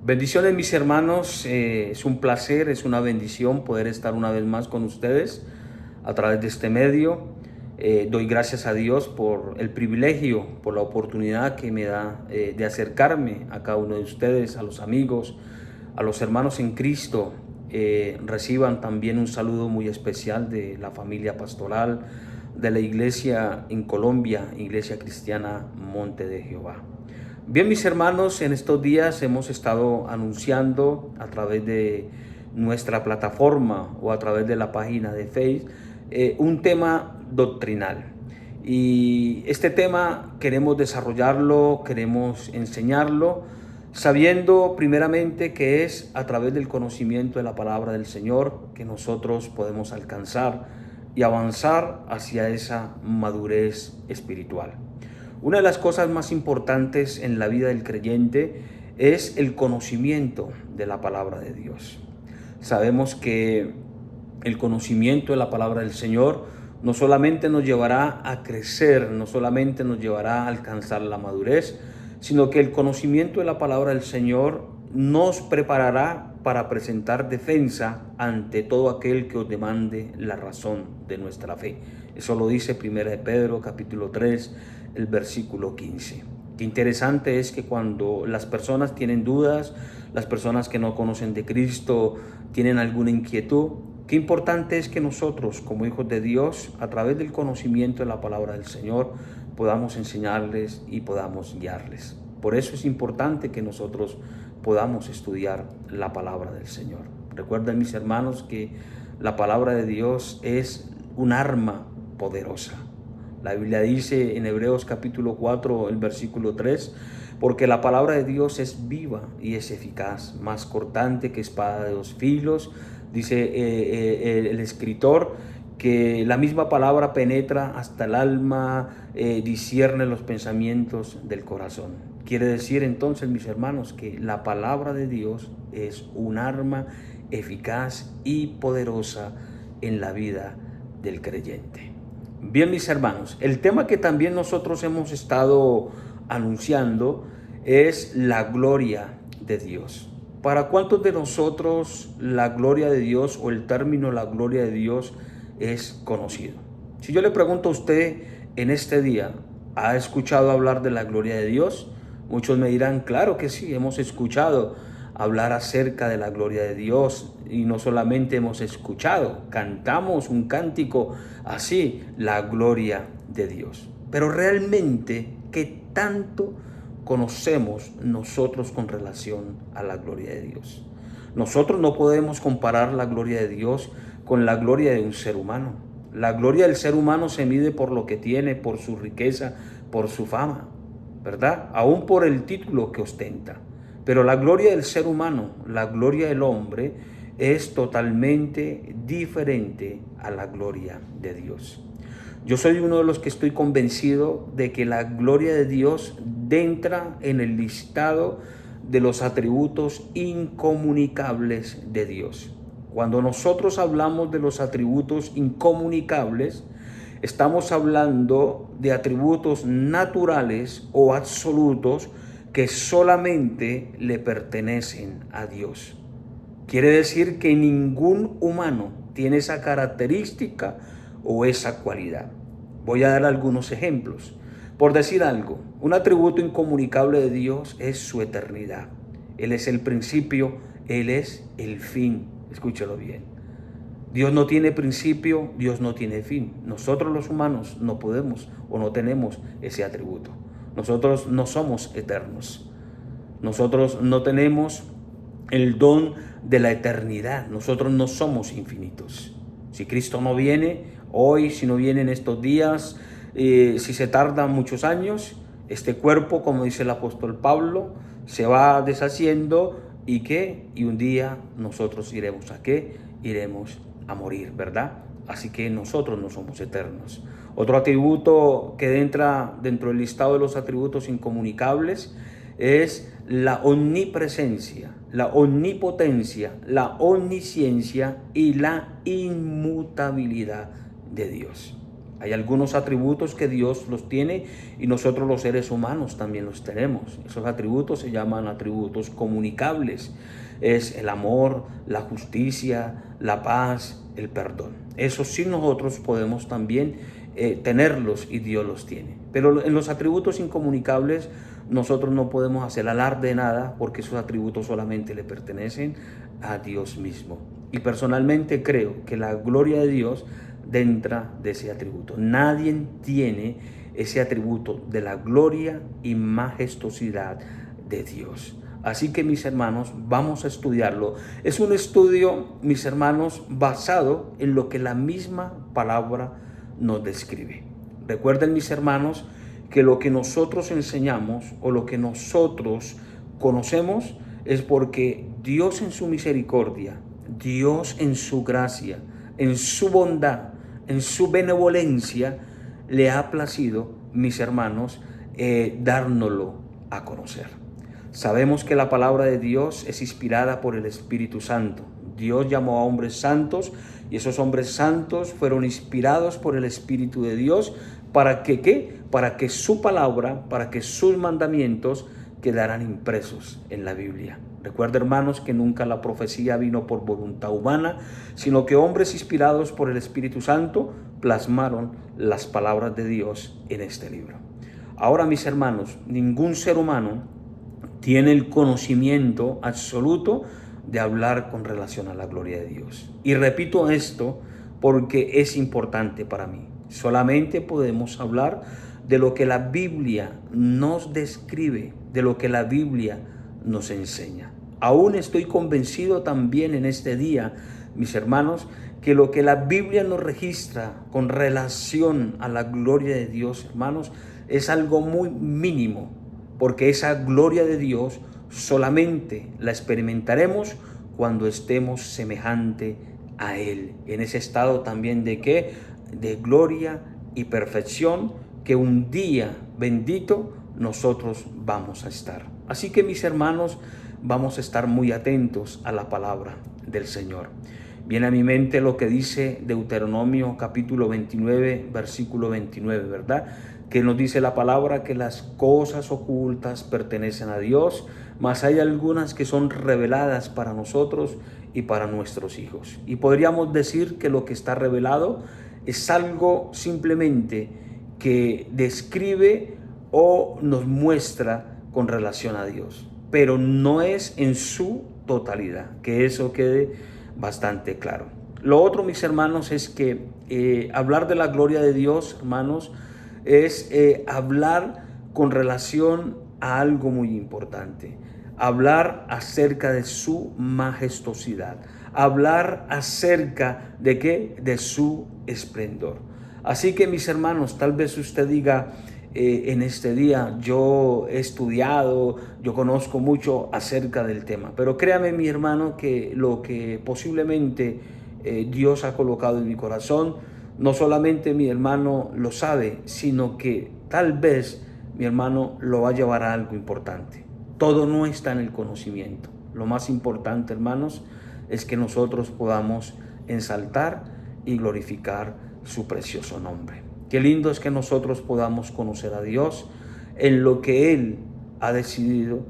Bendiciones mis hermanos, es un placer, es una bendición poder estar una vez más con ustedes a través de este medio. Doy gracias a Dios por el privilegio, por la oportunidad que me da de acercarme a cada uno de ustedes, a los amigos, a los hermanos en Cristo. Reciban también un saludo muy especial de la familia pastoral de la iglesia en Colombia, Iglesia Cristiana Monte de Jehová. Bien, mis hermanos, en estos días hemos estado anunciando a través de nuestra plataforma o a través de la página de Facebook un tema doctrinal. Y este tema queremos desarrollarlo, queremos enseñarlo, sabiendo primeramente que es a través del conocimiento de la palabra del Señor que nosotros podemos alcanzar y avanzar hacia esa madurez espiritual. Una de las cosas más importantes en la vida del creyente es el conocimiento de la palabra de Dios. Sabemos que el conocimiento de la palabra del Señor no solamente nos llevará a crecer, no solamente nos llevará a alcanzar la madurez, sino que el conocimiento de la palabra del Señor nos preparará para presentar defensa ante todo aquel que os demande la razón de nuestra fe. Eso lo dice 1 de Pedro capítulo 3, el versículo 15. Qué interesante es que cuando las personas tienen dudas, las personas que no conocen de Cristo, tienen alguna inquietud, qué importante es que nosotros, como hijos de Dios, a través del conocimiento de la palabra del Señor, podamos enseñarles y podamos guiarles. Por eso es importante que nosotros podamos estudiar la palabra del Señor. Recuerden, mis hermanos, que la palabra de Dios es un arma poderosa. La Biblia dice en Hebreos capítulo 4, el versículo 3, porque la palabra de Dios es viva y es eficaz, más cortante que espada de dos filos. Dice el escritor que la misma palabra penetra hasta el alma, discierne los pensamientos del corazón. Quiere decir entonces, mis hermanos, que la palabra de Dios es un arma eficaz y poderosa en la vida del creyente. Bien, mis hermanos, el tema que también nosotros hemos estado anunciando es la gloria de Dios. ¿Para cuántos de nosotros la gloria de Dios o el término la gloria de Dios es conocido? Si yo le pregunto a usted en este día, ¿ha escuchado hablar de la gloria de Dios? Muchos me dirán, claro que sí, hemos escuchado hablar acerca de la gloria de Dios, y no solamente hemos escuchado, cantamos un cántico así, la gloria de Dios. Pero realmente, ¿qué tanto conocemos nosotros con relación a la gloria de Dios? Nosotros no podemos comparar la gloria de Dios con la gloria de un ser humano. La gloria del ser humano se mide por lo que tiene, por su riqueza, por su fama, ¿verdad? Aún por el título que ostenta. Pero la gloria del ser humano, la gloria del hombre, es totalmente diferente a la gloria de Dios. Yo soy uno de los que estoy convencido de que la gloria de Dios entra en el listado de los atributos incomunicables de Dios. Cuando nosotros hablamos de los atributos incomunicables, estamos hablando de atributos naturales o absolutos que solamente le pertenecen a Dios. Quiere decir que ningún humano tiene esa característica o esa cualidad. Voy a dar algunos ejemplos. Por decir algo, un atributo incomunicable de Dios es su eternidad. Él es el principio, Él es el fin. Escúchalo bien. Dios no tiene principio, Dios no tiene fin. Nosotros los humanos no podemos o no tenemos ese atributo. Nosotros no somos eternos. Nosotros no tenemos el don de la eternidad. Nosotros no somos infinitos. Si Cristo no viene hoy, si no viene en estos días, si se tardan muchos años, este cuerpo, como dice el apóstol Pablo, se va deshaciendo y un día nosotros iremos a qué? Iremos a morir, ¿verdad? Así que nosotros no somos eternos. Otro atributo que entra dentro del listado de los atributos incomunicables es la omnipresencia, la omnipotencia, la omnisciencia y la inmutabilidad de Dios. Hay algunos atributos que Dios los tiene y nosotros los seres humanos también los tenemos. Esos atributos se llaman atributos comunicables. Es el amor, la justicia, la paz, el perdón. Esos sí nosotros podemos también tenerlos y Dios los tiene. Pero en los atributos incomunicables nosotros no podemos hacer alarde de nada porque esos atributos solamente le pertenecen a Dios mismo. Y personalmente creo que la gloria de Dios dentro de ese atributo. Nadie tiene ese atributo de la gloria y majestuosidad de Dios. Así que, mis hermanos, vamos a estudiarlo. Es un estudio, mis hermanos, basado en lo que la misma palabra nos describe. Recuerden, mis hermanos, que lo que nosotros enseñamos o lo que nosotros conocemos es porque Dios en su misericordia, Dios en su gracia, en su bondad, en su benevolencia, le ha placido, mis hermanos, dárnoslo a conocer. Sabemos que la palabra de Dios es inspirada por el Espíritu Santo. Dios llamó a hombres santos y esos hombres santos fueron inspirados por el Espíritu de Dios para que, ¿qué? Para que su palabra, para que sus mandamientos quedaran impresos en la Biblia. Recuerda, hermanos, que nunca la profecía vino por voluntad humana, sino que hombres inspirados por el Espíritu Santo plasmaron las palabras de Dios en este libro. Ahora, mis hermanos, ningún ser humano tiene el conocimiento absoluto de hablar con relación a la gloria de Dios. Y repito esto porque es importante para mí. Solamente podemos hablar de lo que la Biblia nos describe, de lo que la Biblia nos enseña. Aún estoy convencido también en este día, mis hermanos, que lo que la Biblia nos registra con relación a la gloria de Dios, hermanos, es algo muy mínimo, porque esa gloria de Dios solamente la experimentaremos cuando estemos semejante a Él, en ese estado también de ¿qué? De gloria y perfección que un día bendito nosotros vamos a estar. Así que, mis hermanos, vamos a estar muy atentos a la palabra del Señor. Viene a mi mente lo que dice Deuteronomio capítulo 29, versículo 29, ¿verdad? Que nos dice la palabra que las cosas ocultas pertenecen a Dios, mas hay algunas que son reveladas para nosotros y para nuestros hijos. Y podríamos decir que lo que está revelado es algo simplemente que describe o nos muestra con relación a Dios, pero no es en su totalidad, que eso quede bastante claro. Lo otro, mis hermanos, es que hablar de la gloria de Dios, hermanos, es hablar con relación a algo muy importante, hablar acerca de su majestuosidad, hablar acerca de ¿qué? De su esplendor. Así que, mis hermanos, tal vez usted diga en este día, yo he estudiado, yo conozco mucho acerca del tema, pero créame, mi hermano, que lo que posiblemente Dios ha colocado en mi corazón, no solamente mi hermano lo sabe, sino que tal vez mi hermano lo va a llevar a algo importante. Todo no está en el conocimiento. Lo más importante, hermanos, es que nosotros podamos ensaltar y glorificar su precioso nombre. Qué lindo es que nosotros podamos conocer a Dios en lo que Él ha decidido,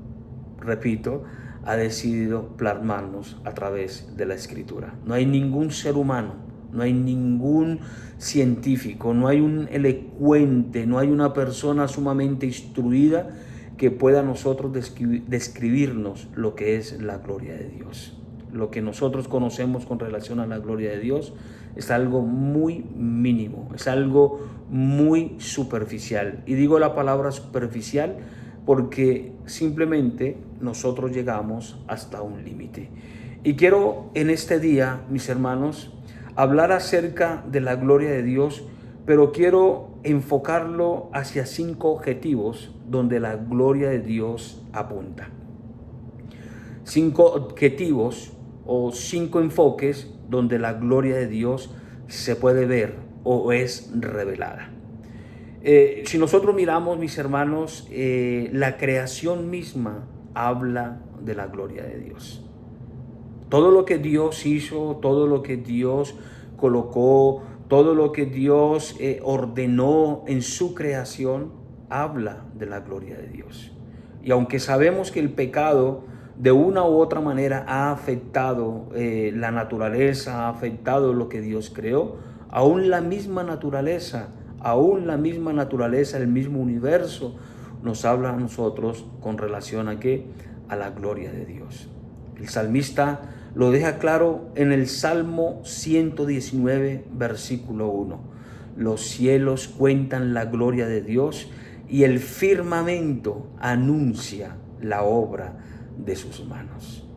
repito, ha decidido plasmarnos a través de la Escritura. No hay ningún ser humano, no hay ningún científico, no hay un elocuente, no hay una persona sumamente instruida que pueda a nosotros describirnos lo que es la gloria de Dios. Lo que nosotros conocemos con relación a la gloria de Dios es algo muy mínimo, es algo muy superficial. Y digo la palabra superficial porque simplemente nosotros llegamos hasta un límite. Y quiero en este día, mis hermanos, hablar acerca de la gloria de Dios, pero quiero enfocarlo hacia 5 objetivos donde la gloria de Dios apunta. 5 objetivos o 5 enfoques donde la gloria de Dios se puede ver o es revelada. Si nosotros miramos, mis hermanos, la creación misma habla de la gloria de Dios. Todo lo que Dios hizo, todo lo que Dios colocó, todo lo que Dios ordenó en su creación, habla de la gloria de Dios. Y aunque sabemos que el pecado de una u otra manera ha afectado la naturaleza, ha afectado lo que Dios creó, aún la misma naturaleza, el mismo universo, nos habla a nosotros con relación a ¿qué? A la gloria de Dios. El salmista lo deja claro en el Salmo 119, versículo 1. Los cielos cuentan la gloria de Dios y el firmamento anuncia la obra de sus manos.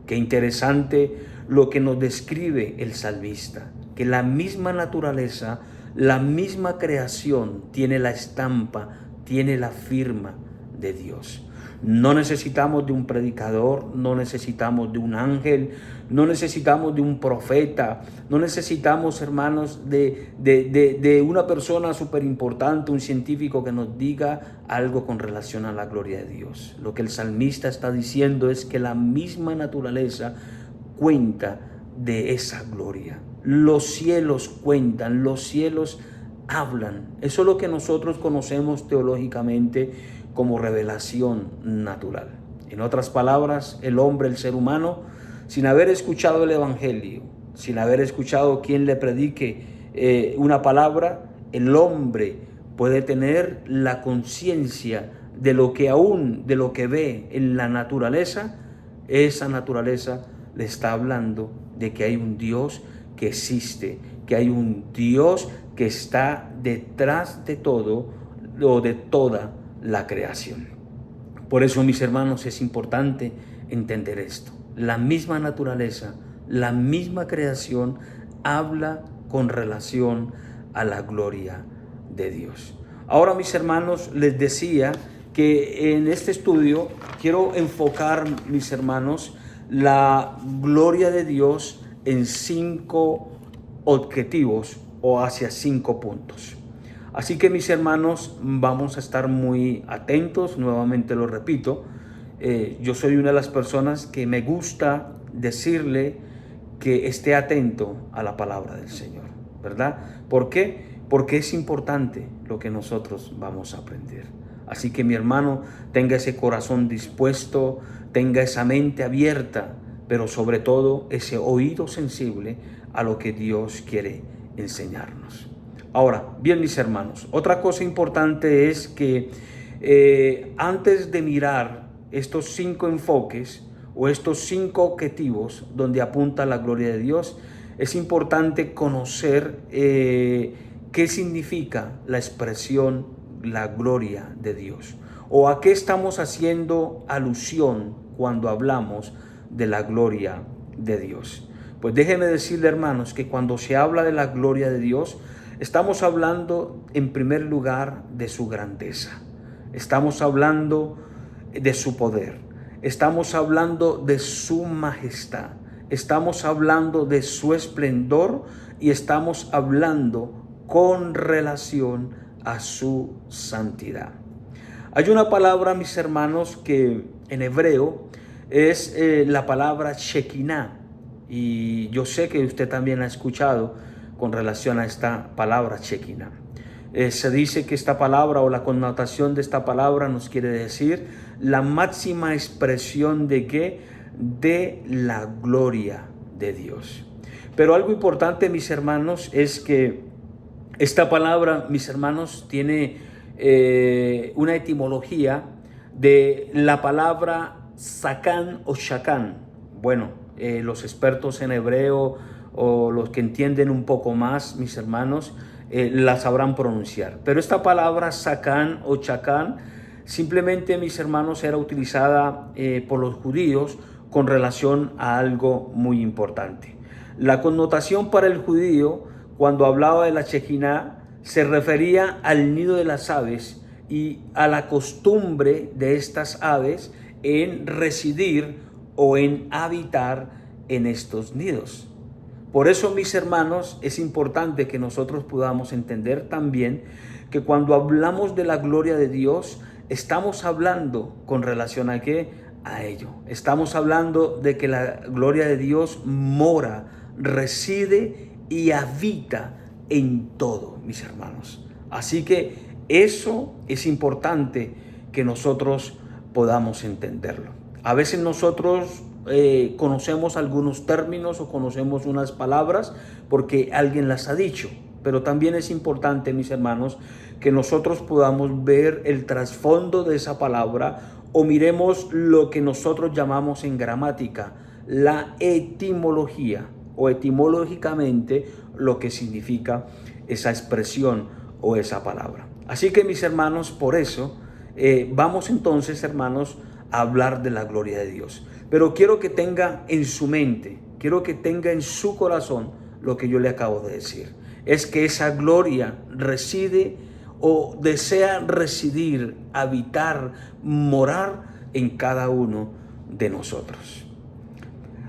Qué interesante lo que nos describe el salmista, que la misma naturaleza, la misma creación tiene la estampa, tiene la firma de Dios. No necesitamos de un predicador, no necesitamos de un ángel, no necesitamos de un profeta, no necesitamos, hermanos, de una persona súper importante, un científico que nos diga algo con relación a la gloria de Dios. Lo que el salmista está diciendo es que la misma naturaleza cuenta de esa gloria. Los cielos cuentan, los cielos hablan. Eso es lo que nosotros conocemos teológicamente como revelación natural. En otras palabras, el hombre, el ser humano, sin haber escuchado el evangelio, sin haber escuchado quien le predique una palabra, el hombre puede tener la conciencia de lo que ve en la naturaleza. Esa naturaleza le está hablando de que hay un Dios que existe, que hay un Dios que está detrás de todo o de toda la creación. Por eso, mis hermanos, es importante entender esto. La misma naturaleza, la misma creación habla con relación a la gloria de Dios. Ahora, mis hermanos, les decía que en este estudio quiero enfocar, mis hermanos, la gloria de Dios en 5 objetivos o hacia 5 puntos. Así que, mis hermanos, vamos a estar muy atentos. Nuevamente lo repito, yo soy una de las personas que me gusta decirle que esté atento a la palabra del Señor, ¿verdad? ¿Por qué? Porque es importante lo que nosotros vamos a aprender. Así que, mi hermano, tenga ese corazón dispuesto, tenga esa mente abierta, pero sobre todo ese oído sensible a lo que Dios quiere enseñarnos. Ahora, bien, mis hermanos, otra cosa importante es que antes de mirar estos 5 enfoques o estos 5 objetivos donde apunta la gloria de Dios, es importante conocer qué significa la expresión la gloria de Dios o a qué estamos haciendo alusión cuando hablamos de la gloria de Dios. Pues déjenme decirle, hermanos, que cuando se habla de la gloria de Dios, estamos hablando en primer lugar de su grandeza, estamos hablando de su poder, estamos hablando de su majestad, estamos hablando de su esplendor y estamos hablando con relación a su santidad. Hay una palabra, mis hermanos, que en hebreo es la palabra Shekinah, y yo sé que usted también ha escuchado con relación a esta palabra Shekinah. Se dice que esta palabra o la connotación de esta palabra nos quiere decir la máxima expresión de ¿qué? De la gloria de Dios. Pero algo importante, mis hermanos, es que esta palabra, mis hermanos, tiene una etimología de la palabra Sakán o Shakán. Bueno, los expertos en hebreo o los que entienden un poco más, mis hermanos, la sabrán pronunciar. Pero esta palabra Sakán o Shakán simplemente, mis hermanos, era utilizada por los judíos con relación a algo muy importante. La connotación para el judío, cuando hablaba de la Shekinah, se refería al nido de las aves y a la costumbre de estas aves en residir o en habitar en estos nidos. Por eso, mis hermanos, es importante que nosotros podamos entender también que cuando hablamos de la gloria de Dios, estamos hablando con relación a ¿qué? A ello. Estamos hablando de que la gloria de Dios mora, reside y habita en todo, mis hermanos. Así que eso es importante que nosotros podamos entenderlo. A veces nosotros conocemos algunos términos o conocemos unas palabras porque alguien las ha dicho, pero también es importante, mis hermanos, que nosotros podamos ver el trasfondo de esa palabra o miremos lo que nosotros llamamos en gramática la etimología o etimológicamente lo que significa esa expresión o esa palabra. Así que, mis hermanos, por eso vamos entonces, hermanos, a hablar de la gloria de Dios. Pero quiero que tenga en su mente, quiero que tenga en su corazón lo que yo le acabo de decir. Es que esa gloria reside o desea residir, habitar, morar en cada uno de nosotros.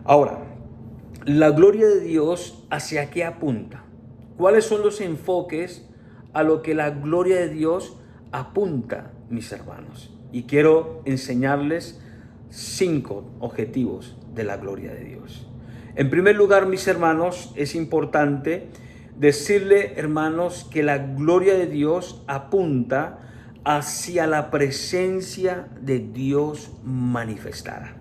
Ahora, la gloria de Dios, ¿hacia qué apunta? ¿Cuáles son los enfoques a lo que la gloria de Dios apunta, mis hermanos? Y quiero enseñarles 5 objetivos de la gloria de Dios. En primer lugar, mis hermanos, es importante decirle, hermanos, que la gloria de Dios apunta hacia la presencia de Dios manifestada.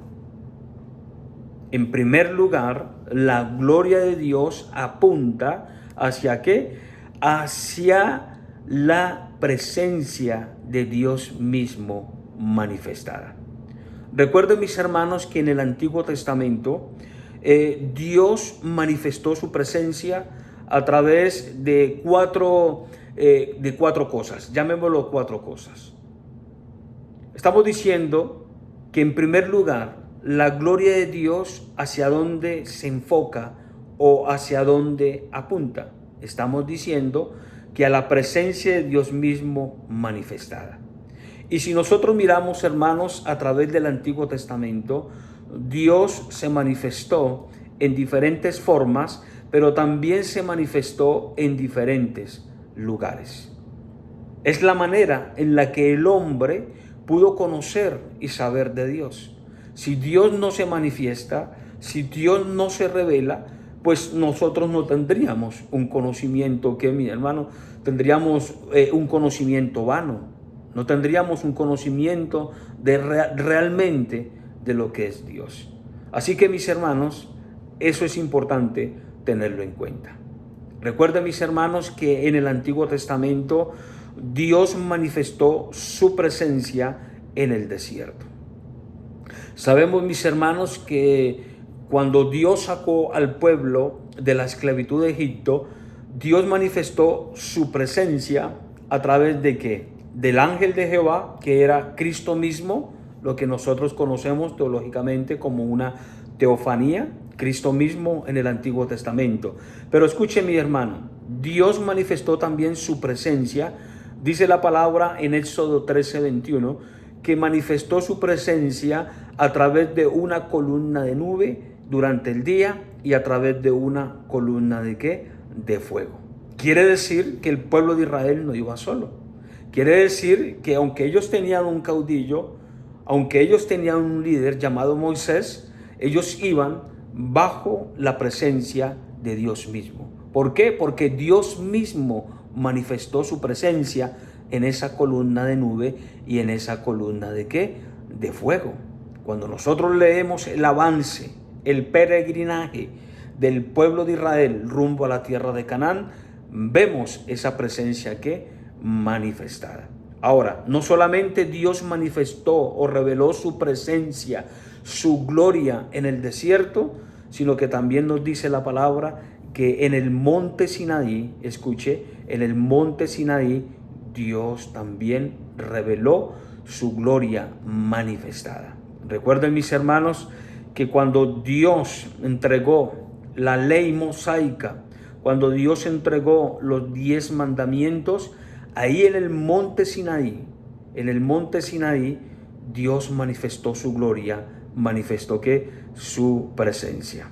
En primer lugar, la gloria de Dios apunta ¿hacia qué? Hacia la presencia de Dios mismo manifestada. Recuerden, mis hermanos, que en el Antiguo Testamento Dios manifestó su presencia a través de cuatro cosas. Llamémoslo 4 cosas. Estamos diciendo que en primer lugar, la gloria de Dios hacia dónde se enfoca o hacia dónde apunta. Estamos diciendo que a la presencia de Dios mismo manifestada. Y si nosotros miramos, hermanos, a través del Antiguo Testamento, Dios se manifestó en diferentes formas, pero también se manifestó en diferentes lugares. Es la manera en la que el hombre pudo conocer y saber de Dios. Si Dios no se manifiesta, si Dios no se revela, pues nosotros no tendríamos un conocimiento que, mi hermano, tendríamos un conocimiento vano. No tendríamos un conocimiento de realmente de lo que es Dios. Así que, mis hermanos, eso es importante tenerlo en cuenta. Recuerden, mis hermanos, que en el Antiguo Testamento Dios manifestó su presencia en el desierto. Sabemos, mis hermanos, que cuando Dios sacó al pueblo de la esclavitud de Egipto, Dios manifestó su presencia a través de ¿qué? Del ángel de Jehová, que era Cristo mismo, lo que nosotros conocemos teológicamente como una teofanía, Cristo mismo en el Antiguo Testamento. Pero escuche, mi hermano, Dios manifestó también su presencia, dice la palabra en Éxodo 13:21, que manifestó su presencia a través de una columna de nube durante el día y a través de una columna de ¿qué? De fuego. Quiere decir que el pueblo de Israel no iba solo. Quiere decir que aunque ellos tenían un caudillo, aunque ellos tenían un líder llamado Moisés, ellos iban bajo la presencia de Dios mismo. ¿Por qué? Porque Dios mismo manifestó su presencia en esa columna de nube y en esa columna de ¿qué? De fuego. Cuando nosotros leemos el avance, el peregrinaje del pueblo de Israel rumbo a la tierra de Canaán, vemos esa presencia que manifestada. Ahora, no solamente Dios manifestó o reveló su presencia, su gloria en el desierto, sino que también nos dice la palabra que en el monte Sinaí, escuche, en el monte Sinaí, Dios también reveló su gloria manifestada. Recuerden, mis hermanos, que cuando Dios entregó la ley mosaica, cuando Dios entregó los 10 mandamientos, ahí en el monte Sinaí, Dios manifestó su gloria, manifestó que su presencia.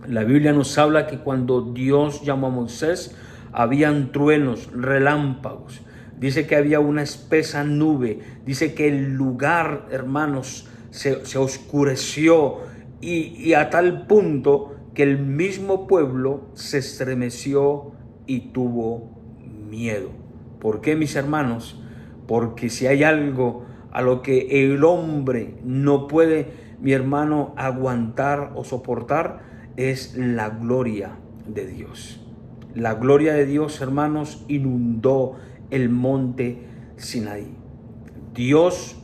La Biblia nos habla que cuando Dios llamó a Moisés, habían truenos, relámpagos. Dice que había una espesa nube. Dice que el lugar, hermanos, se oscureció y a tal punto que el mismo pueblo se estremeció y tuvo miedo. ¿Por qué, mis hermanos? Porque si hay algo a lo que el hombre no puede, mi hermano, aguantar o soportar, es la gloria de Dios. La gloria de Dios, hermanos, inundó el monte Sinaí. Dios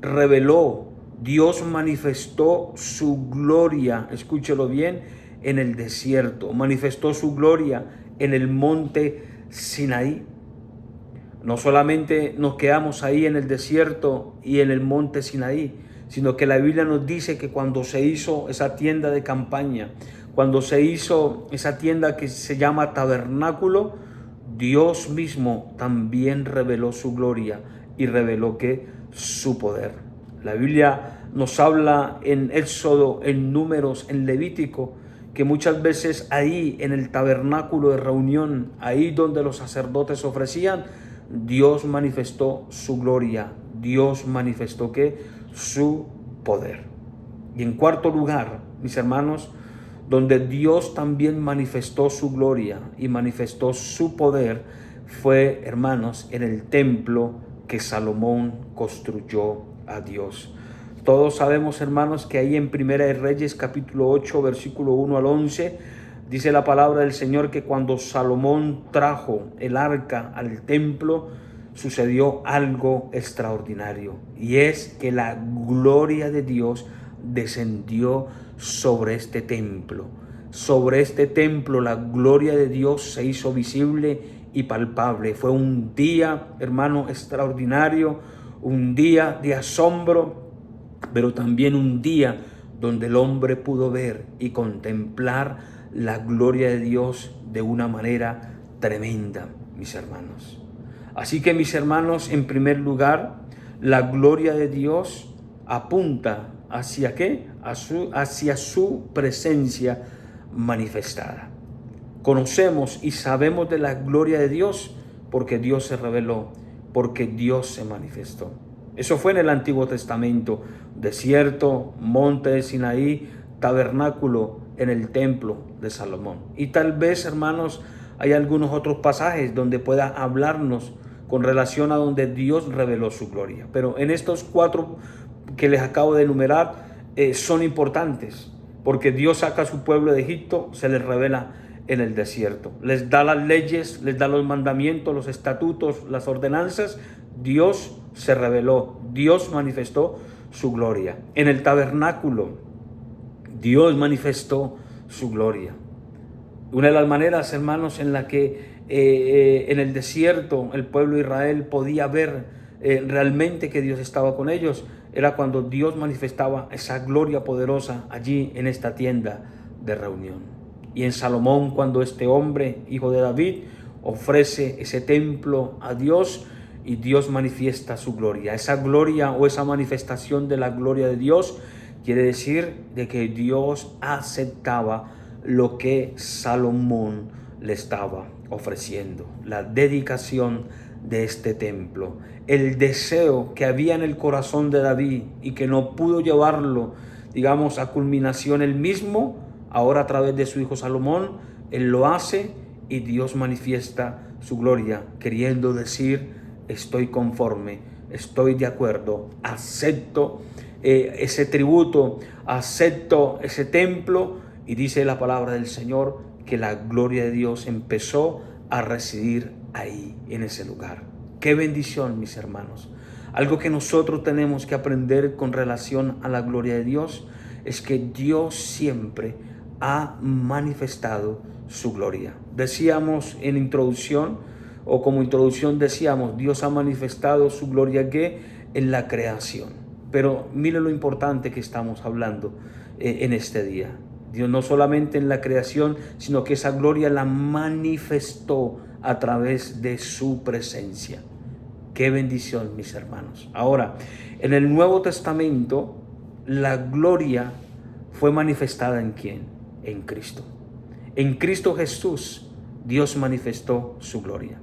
reveló, Dios manifestó su gloria, escúchelo bien, en el desierto. Manifestó su gloria en el monte Sinaí. No solamente nos quedamos ahí en el desierto y en el monte Sinaí, sino que la Biblia nos dice que cuando se hizo esa tienda de campaña, cuando se hizo esa tienda que se llama tabernáculo, Dios mismo también reveló su gloria y reveló que su poder. La Biblia nos habla en Éxodo, en Números, en Levítico, que muchas veces ahí en el tabernáculo de reunión, ahí donde los sacerdotes ofrecían, Dios manifestó su gloria, Dios manifestó que su poder. Y en cuarto lugar, mis hermanos, donde Dios también manifestó su gloria y manifestó su poder, fue, hermanos, en el templo que Salomón construyó a Dios. Todos sabemos, hermanos, que ahí en Primera de Reyes, capítulo 8, versículo 1 al 11, dice la palabra del Señor que cuando Salomón trajo el arca al templo, sucedió algo extraordinario. Y es que la gloria de Dios descendió sobre este templo. Sobre este templo la gloria de Dios se hizo visible y palpable. Fue un día, hermano, extraordinario, un día de asombro, pero también un día donde el hombre pudo ver y contemplar la gloria de Dios de una manera tremenda, mis hermanos. Así que, mis hermanos, en primer lugar, la gloria de Dios apunta ¿hacia qué? Hacia su presencia manifestada. Conocemos y sabemos de la gloria de Dios porque Dios se reveló, porque Dios se manifestó. Eso fue en el Antiguo Testamento: desierto, monte de Sinaí, tabernáculo en el templo de Salomón. Y tal vez, hermanos, hay algunos otros pasajes donde pueda hablarnos con relación a donde Dios reveló su gloria. Pero en estos 4 que les acabo de enumerar son importantes, porque Dios saca a su pueblo de Egipto, se les revela en el desierto, les da las leyes, les da los mandamientos, los estatutos, las ordenanzas. Dios se reveló, Dios manifestó su gloria. En el tabernáculo, Dios manifestó su gloria. Una de las maneras, hermanos, en la que en el desierto el pueblo de Israel podía ver realmente que Dios estaba con ellos, era cuando Dios manifestaba esa gloria poderosa allí en esta tienda de reunión. Y en Salomón, cuando este hombre, hijo de David, ofrece ese templo a Dios y Dios manifiesta su gloria. Esa gloria o esa manifestación de la gloria de Dios quiere decir de que Dios aceptaba lo que Salomón le estaba ofreciendo, la dedicación de este templo, el deseo que había en el corazón de David y que no pudo llevarlo, digamos, a culminación él mismo. Ahora, a través de su hijo Salomón, él lo hace y Dios manifiesta su gloria, queriendo decir: estoy conforme, estoy de acuerdo, acepto ese tributo, acepto ese templo. Y dice la palabra del Señor que la gloria de Dios empezó a residir ahí, en ese lugar. ¡Qué bendición, mis hermanos! Algo que nosotros tenemos que aprender con relación a la gloria de Dios es que Dios siempre ha manifestado su gloria. Decíamos en introducción, o como introducción decíamos, Dios ha manifestado su gloria ¿qué? En la creación. Pero mire lo importante que estamos hablando en este día. Dios no solamente en la creación, sino que esa gloria la manifestó a través de su presencia. ¡Qué bendición, mis hermanos! Ahora, en el Nuevo Testamento, la gloria fue manifestada ¿en quién? En Cristo. En Cristo Jesús, Dios manifestó su gloria.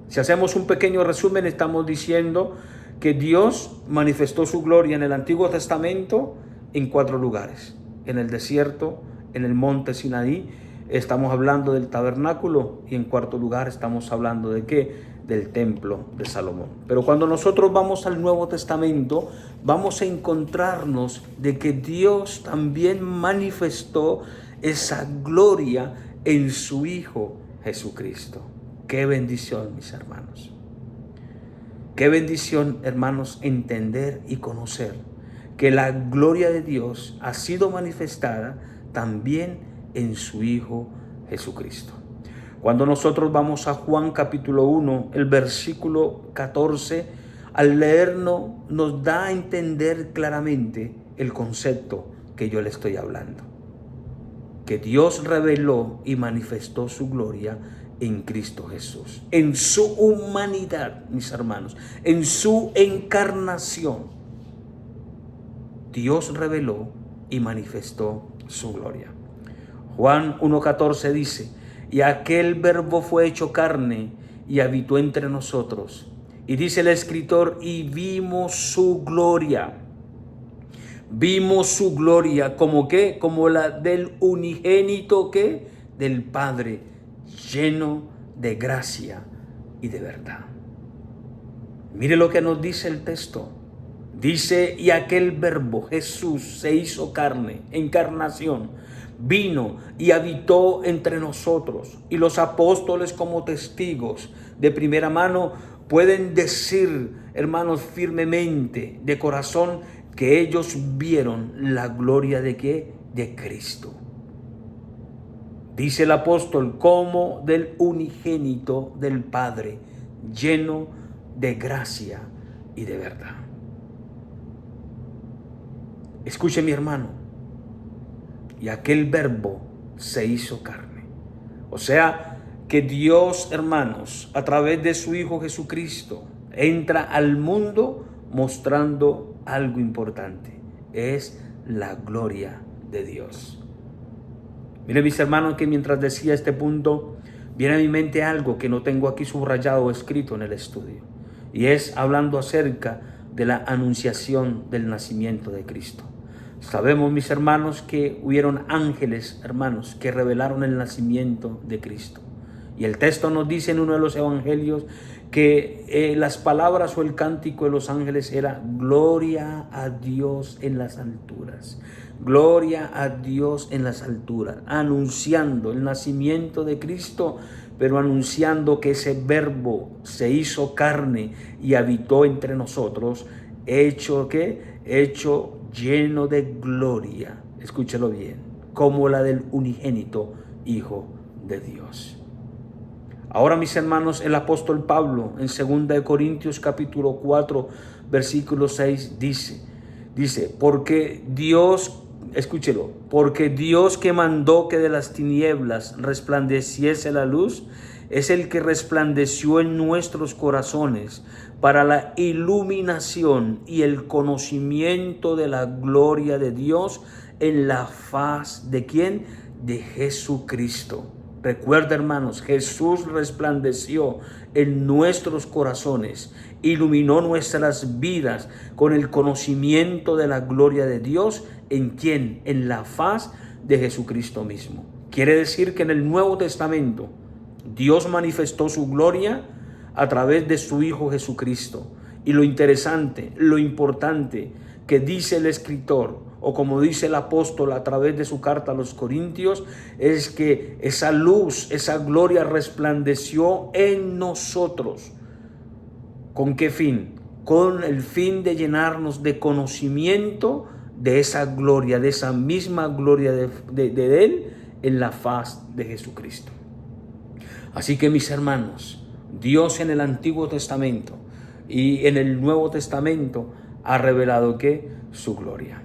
Si hacemos un pequeño resumen, estamos diciendo que Dios manifestó su gloria en el Antiguo Testamento en 4 lugares: en el desierto, en el monte Sinaí, estamos hablando del tabernáculo y en cuarto lugar estamos hablando de ¿qué? Del templo de Salomón. Pero cuando nosotros vamos al Nuevo Testamento, vamos a encontrarnos de que Dios también manifestó esa gloria en su Hijo Jesucristo. Qué bendición, mis hermanos. Qué bendición, hermanos, entender y conocer que la gloria de Dios ha sido manifestada también en su Hijo Jesucristo. Cuando nosotros vamos a Juan capítulo 1, el versículo 14, al leernos nos da a entender claramente el concepto que yo le estoy hablando. Que Dios reveló y manifestó su gloria en Cristo Jesús, en su humanidad, mis hermanos, en su encarnación. Dios reveló y manifestó su gloria. Juan 1:14 dice: y aquel verbo fue hecho carne y habitó entre nosotros. Y dice el escritor: y vimos su gloria. Vimos su gloria como ¿qué? Como la del unigénito ¿qué? Del Padre, lleno de gracia y de verdad. Mire lo que nos dice el texto. Dice: y aquel verbo, Jesús, se hizo carne, encarnación, vino y habitó entre nosotros. Y los apóstoles, como testigos de primera mano, pueden decir, hermanos, firmemente, de corazón, que ellos vieron la gloria de ¿qué? De Cristo. Dice el apóstol: como del unigénito del Padre, lleno de gracia y de verdad. Escuche, mi hermano, y aquel verbo se hizo carne. O sea, que Dios, hermanos, a través de su Hijo Jesucristo, entra al mundo mostrando algo importante. Es la gloria de Dios. Miren, mis hermanos, que mientras decía este punto, viene a mi mente algo que no tengo aquí subrayado o escrito en el estudio. Y es hablando acerca de la anunciación del nacimiento de Cristo. Sabemos, mis hermanos, que hubieron ángeles, hermanos, que revelaron el nacimiento de Cristo. Y el texto nos dice en uno de los evangelios que las palabras o el cántico de los ángeles era: gloria a Dios en las alturas. Gloria a Dios en las alturas, anunciando el nacimiento de Cristo, pero anunciando que ese verbo se hizo carne y habitó entre nosotros, hecho ¿qué? Hecho lleno de gloria, escúchelo bien, como la del unigénito Hijo de Dios. Ahora, mis hermanos, el apóstol Pablo en 2 Corintios capítulo 4, versículo 6 dice, porque Dios, escúchelo, porque Dios que mandó que de las tinieblas resplandeciese la luz, es el que resplandeció en nuestros corazones para la iluminación y el conocimiento de la gloria de Dios en la faz de ¿quién? De Jesucristo. Recuerda, hermanos, Jesús resplandeció en nuestros corazones, iluminó nuestras vidas con el conocimiento de la gloria de Dios. ¿En quién? En la faz de Jesucristo mismo. Quiere decir que en el Nuevo Testamento Dios manifestó su gloria a través de su Hijo Jesucristo. Y lo interesante, lo importante que dice el escritor, o como dice el apóstol a través de su carta a los Corintios, es que esa luz, esa gloria resplandeció en nosotros. ¿Con qué fin? Con el fin de llenarnos de conocimiento de esa gloria, de esa misma gloria de Él en la faz de Jesucristo. Así que, mis hermanos, Dios en el Antiguo Testamento y en el Nuevo Testamento ha revelado ¿qué? Su gloria.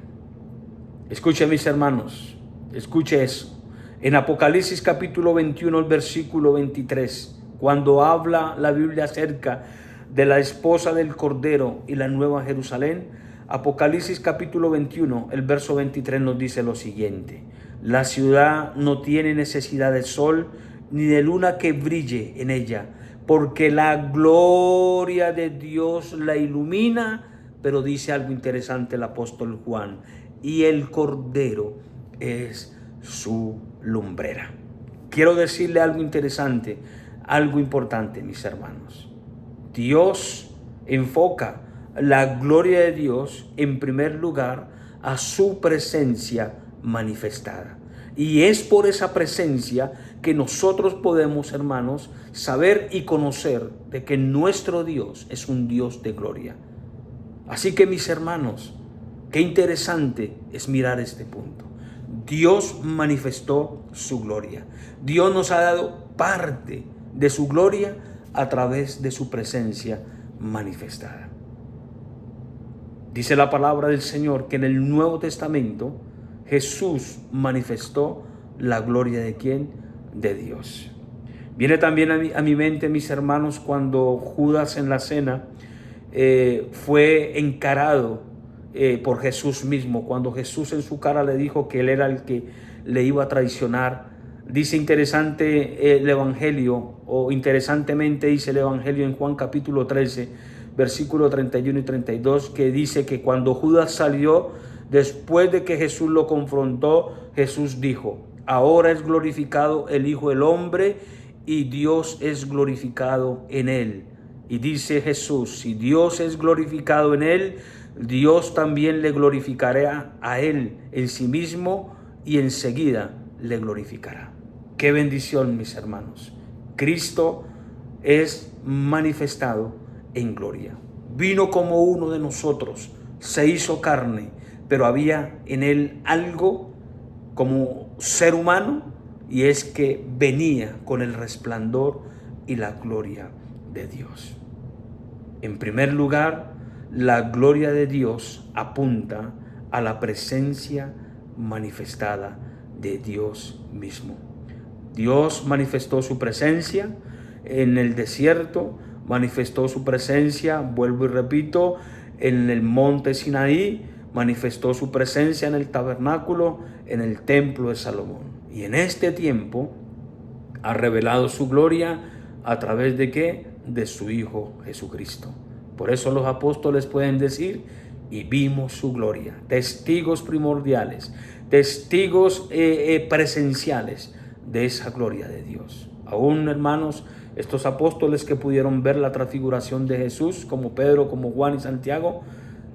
Escuche, mis hermanos, escuche eso. En Apocalipsis capítulo 21, el versículo 23, cuando habla la Biblia acerca de la esposa del Cordero y la Nueva Jerusalén, Apocalipsis capítulo 21, el verso 23 nos dice lo siguiente: la ciudad no tiene necesidad de sol ni de luna que brille en ella, porque la gloria de Dios la ilumina. Pero dice algo interesante el apóstol Juan: y el Cordero es su lumbrera. quiero decirle algo interesante, algo importante, mis hermanos. Dios enfoca la gloria de Dios en primer lugar a su presencia manifestada. Y es por esa presencia que nosotros podemos, hermanos, saber y conocer de que nuestro Dios es un Dios de gloria. Así que, mis hermanos, qué interesante es mirar este punto. Dios manifestó su gloria. Dios nos ha dado parte de su gloria a través de su presencia manifestada. Dice la palabra del Señor que en el Nuevo Testamento Jesús manifestó la gloria de ¿quién? De Dios. Viene también a mi mente, mis hermanos, cuando Judas en la cena fue encarado por Jesús mismo, cuando Jesús en su cara le dijo que él era el que le iba a traicionar. Dice interesante el Evangelio, o interesantemente dice el Evangelio en Juan capítulo 13, versículo 31 y 32, que dice que cuando Judas salió, después de que Jesús lo confrontó, Jesús dijo: ahora es glorificado el Hijo del Hombre y Dios es glorificado en él. Y dice Jesús: si Dios es glorificado en él, Dios también le glorificará a él en sí mismo y enseguida le glorificará. Qué bendición, mis hermanos. Cristo es manifestado en gloria. Vino como uno de nosotros, se hizo carne, pero había en él algo como ser humano, y es que venía con el resplandor y la gloria de Dios. En primer lugar, la gloria de Dios apunta a la presencia manifestada de Dios mismo. Dios manifestó su presencia en el desierto, manifestó su presencia, vuelvo y repito, en el monte Sinaí, manifestó su presencia en el tabernáculo, en el templo de Salomón. Y en este tiempo ha revelado su gloria a través de ¿qué? De su Hijo Jesucristo. Por eso los apóstoles pueden decir: y vimos su gloria. Testigos primordiales, testigos presenciales de esa gloria de Dios. Aún, hermanos, estos apóstoles que pudieron ver la transfiguración de Jesús, como Pedro, como Juan y Santiago,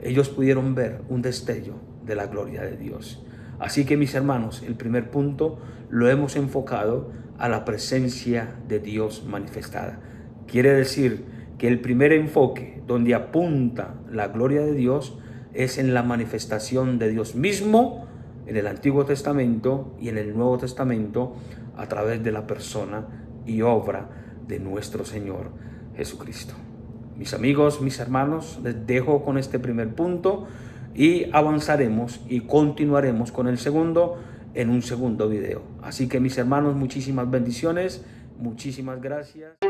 ellos pudieron ver un destello de la gloria de Dios. Así que, mis hermanos, el primer punto lo hemos enfocado a la presencia de Dios manifestada. Quiere decir que el primer enfoque donde apunta la gloria de Dios es en la manifestación de Dios mismo en el Antiguo Testamento y en el Nuevo Testamento a través de la persona y obra de nuestro Señor Jesucristo. Mis amigos, mis hermanos, les dejo con este primer punto y avanzaremos y continuaremos con el segundo en un segundo video. Así que, mis hermanos, muchísimas bendiciones, muchísimas gracias.